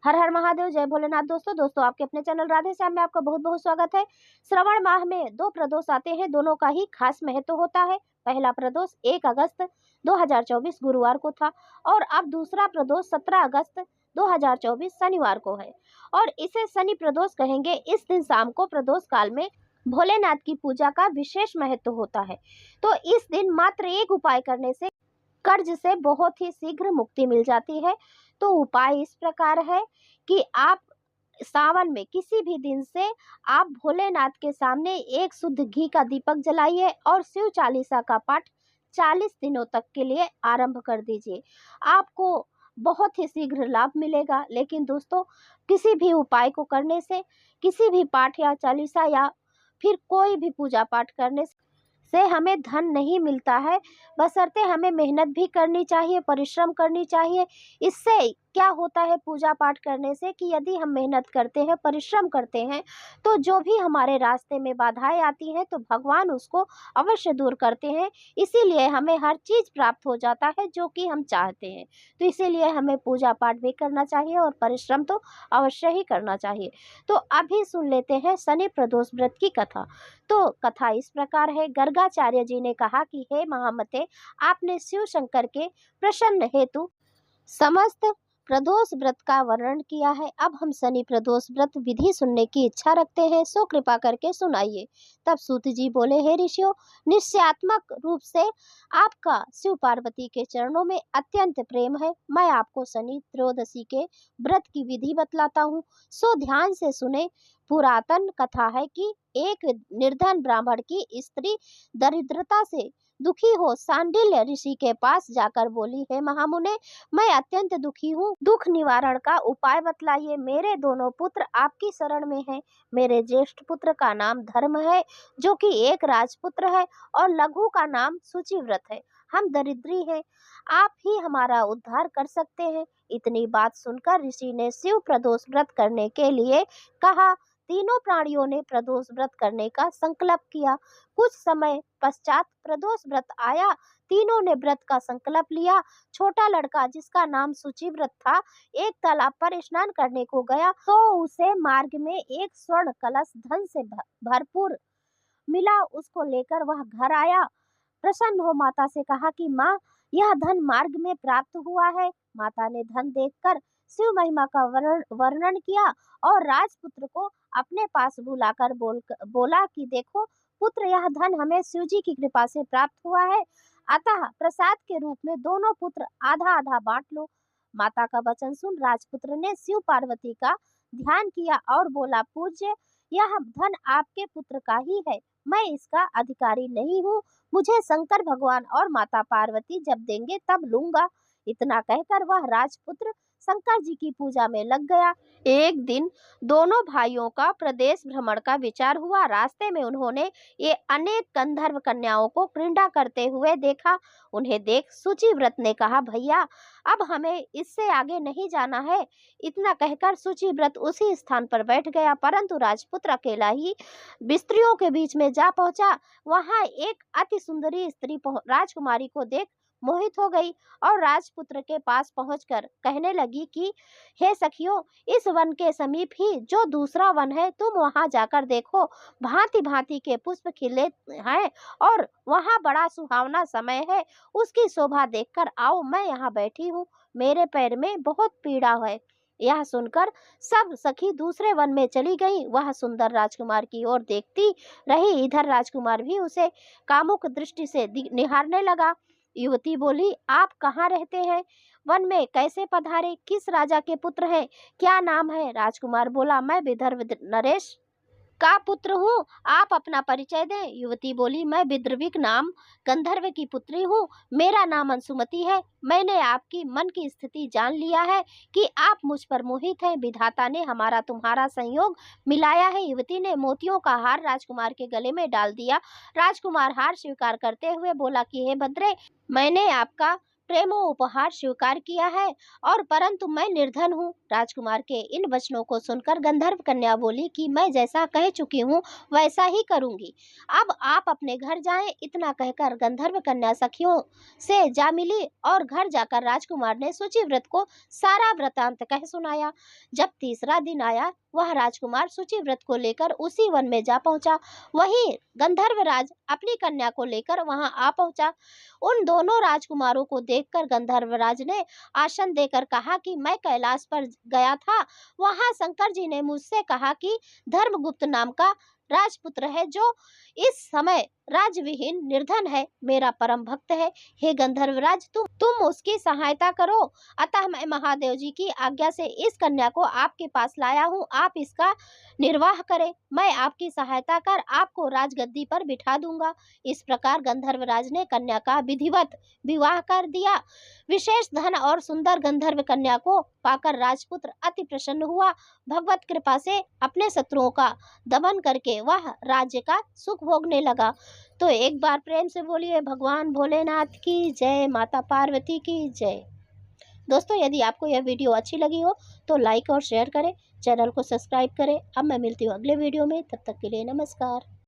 हर हर महादेव, जय भोलेनाथ। दोस्तों आपके अपने चैनल राधे श्याम में आपका बहुत बहुत स्वागत है। श्रवण माह में दो प्रदोष आते हैं, दोनों का ही खास महत्व होता है। पहला प्रदोष 1 अगस्त 2024 गुरुवार को था और अब दूसरा प्रदोष 17 अगस्त 2024 शनिवार को है और इसे शनि प्रदोष कहेंगे। इस दिन शाम को प्रदोष काल में भोलेनाथ की पूजा का विशेष महत्व होता है। तो इस दिन मात्र एक उपाय करने से कर्ज से बहुत ही शीघ्र मुक्ति मिल जाती है। तो उपाय इस प्रकार है कि आप सावन में किसी भी दिन से आप भोलेनाथ के सामने एक शुद्ध घी का दीपक जलाइए और शिव चालीसा का पाठ 40 दिनों तक के लिए आरंभ कर दीजिए। आपको बहुत ही शीघ्र लाभ मिलेगा। लेकिन दोस्तों, किसी भी उपाय को करने से, किसी भी पाठ या चालीसा या फिर कोई भी पूजा पाठ करने से हमें धन नहीं मिलता है, बशर्ते हमें मेहनत भी करनी चाहिए, परिश्रम करनी चाहिए। इससे क्या होता है पूजा पाठ करने से कि यदि हम मेहनत करते हैं, परिश्रम करते हैं, तो जो भी हमारे रास्ते में बाधाएं आती हैं तो भगवान उसको अवश्य दूर करते हैं। इसीलिए हमें हर चीज़ प्राप्त हो जाता है जो कि हम चाहते हैं। तो इसीलिए हमें पूजा पाठ भी करना चाहिए और परिश्रम तो अवश्य ही करना चाहिए। तो अभी सुन लेते हैं शनि प्रदोष व्रत की कथा। तो कथा इस प्रकार है। गर्गाचार्य जी ने कहा कि हे महामते, आपने शिव शंकर के प्रसन्न हेतु समस्त प्रदोष व्रत का वर्णन किया है। अब हम शनि प्रदोष व्रत विधि सुनने की इच्छा रखते हैं, सो कृपा करके सुनाइए। तब सूत जी बोले, हे ऋषियों, निश्चयात्मक रूप से आपका शिव पार्वती के चरणों में अत्यंत प्रेम है। मैं आपको शनि त्रयोदशी के व्रत की विधि बतलाता हूँ, सो ध्यान से सुने। पुरातन कथा है कि एक निर्धन ब्राह्मण की स्त्री दरिद्रता से दुखी हो सांडिल्य ऋषि के पास जाकर बोली, हे महामुने, मैं अत्यंत दुखी हूँ, दुख निवारण का उपाय बतलाइए। मेरे दोनों पुत्र आपकी शरण में हैं। मेरे ज्येष्ठ पुत्र का नाम धर्म है, जो कि एक राजपुत्र है, और लघु का नाम शुचिव्रत है। हम दरिद्री हैं, आप ही हमारा उद्धार कर सकते हैं। इतनी बात सुनकर ऋषि ने शिव प्रदोष व्रत करने के लिए कहा। तीनों प्राणियों ने प्रदोष व्रत करने का संकल्प किया। कुछ समय पश्चात प्रदोष व्रत आया। तीनों ने व्रत का संकल्प लिया। छोटा लड़का, जिसका नाम शुचिव्रत था, एक तालाब पर स्नान करने को गया तो उसे मार्ग में एक स्वर्ण कलश धन से भरपूर मिला। उसको लेकर वह घर आया। प्रसन्न हो माता से कहा कि माँ, यह धन मार्ग में प्राप्त हुआ है। माता ने धन देखकर शिव महिमा का वर्णन किया और राजपुत्र को अपने पास बुलाकर बोला कि देखो पुत्र, यह धन हमें शिव जी की कृपा से प्राप्त हुआ है, अतः प्रसाद के रूप में दोनों पुत्र आधा आधा बांट लो। माता का वचन सुन राजपुत्र ने शिव पार्वती का ध्यान किया और बोला, पूज्य, यह धन आपके पुत्र का ही है, मैं इसका अधिकारी नहीं हूँ। मुझे शंकर भगवान और माता पार्वती जब देंगे तब लूंगा। इतना कहकर वह राजपुत्र शंकर जी की पूजा में लग गया। एक दिन दोनों भाइयों का प्रदेश भ्रमण का विचार हुआ। रास्ते में उन्होंने ये अनेक गंधर्व कन्याओं को क्रीड़ा करते हुए देखा। उन्हें देख शुचिव्रत ने कहा, भैया, अब हमें इससे आगे नहीं जाना है। इतना कहकर शुचिव्रत उसी स्थान पर बैठ गया, परंतु राजपुत्र अकेला ही स्त्रियों के बीच में जा पहुंचा। वहां एक अति सुंदरी स्त्री राजकुमारी को देख मोहित हो गई और राजपुत्र के पास पहुंचकर कहने लगी कि हे सखियों, इस वन के समीप ही जो दूसरा वन है, तुम वहां जाकर देखो। भांति भांति के पुष्प खिले हैं और वहां बड़ा सुहावना समय है। उसकी शोभा देखकर आओ, मैं यहाँ बैठी हूँ, मेरे पैर में बहुत पीड़ा है। यह सुनकर सब सखी दूसरे वन में चली गई। वह सुंदर राजकुमार की ओर देखती रही। इधर राजकुमार भी उसे कामुक दृष्टि से निहारने लगा। युवती बोली, आप कहाँ रहते हैं? वन में कैसे पधारे? किस राजा के पुत्र हैं? क्या नाम है? राजकुमार बोला, मैं विदर्भ नरेश का पुत्र हूँ, आप अपना परिचय दें। युवती बोली, मैं विद्रविक नाम गंधर्व की पुत्री हूँ, मेरा नाम अंशुमति है। मैंने आपकी मन की स्थिति जान लिया है कि आप मुझ पर मोहित हैं। विधाता ने हमारा तुम्हारा संयोग मिलाया है। युवती ने मोतियों का हार राजकुमार के गले में डाल दिया। राजकुमार हार स्वीकार करते हुए बोला कि हे भद्रे, मैंने आपका प्रेमो उपहार स्वीकार किया है, और परंतु मैं निर्धन हूँ। राजकुमार के इन वचनों को सुनकर गंधर्व कन्या बोली कि मैं जैसा कह चुकी हूँ वैसा ही करूंगी। अब आप अपने घर जाएं। इतना कहकर गंधर्व कन्या सखियों से जा मिली और घर जाकर राजकुमार ने शुचिव्रत को सारा वृतांत कह सुनाया। जब तीसरा दिन आया, वह राजकुमार शुचिव्रत को लेकर उसी वन में जा पहुंचा। वहीं गंधर्वराज अपनी कन्या को लेकर वहां आ पहुंचा। उन दोनों राजकुमारों को देखकर गंधर्वराज ने आसन देकर कहा कि मैं कैलाश पर गया था, वहां शंकर जी ने मुझसे कहा कि धर्मगुप्त नाम का राजपुत्र है जो इस समय राजविहीन निर्धन है, मेरा परम भक्त है। हे गंधर्वराज, तुम उसकी सहायता करो। अतः मैं महादेव जी की आज्ञा से इस कन्या को आपके पास लाया हूँ, आप इसका निर्वाह करें। मैं आपकी सहायता कर आपको राजगद्दी पर बिठा दूंगा। इस प्रकार गंधर्वराज ने कन्या का विधिवत विवाह कर दिया। विशेष धन और सुंदर गंधर्व कन्या को पाकर राजपुत्र अति प्रसन्न हुआ। भगवत कृपा से अपने शत्रुओं का दमन करके वह राज्य का सुख भोगने लगा। तो एक बार प्रेम से बोलिए भगवान भोलेनाथ की जय, माता पार्वती की जय। दोस्तों, यदि आपको यह वीडियो अच्छी लगी हो तो लाइक और शेयर करें, चैनल को सब्सक्राइब करें। अब मैं मिलती हूँ अगले वीडियो में, तब तक के लिए नमस्कार।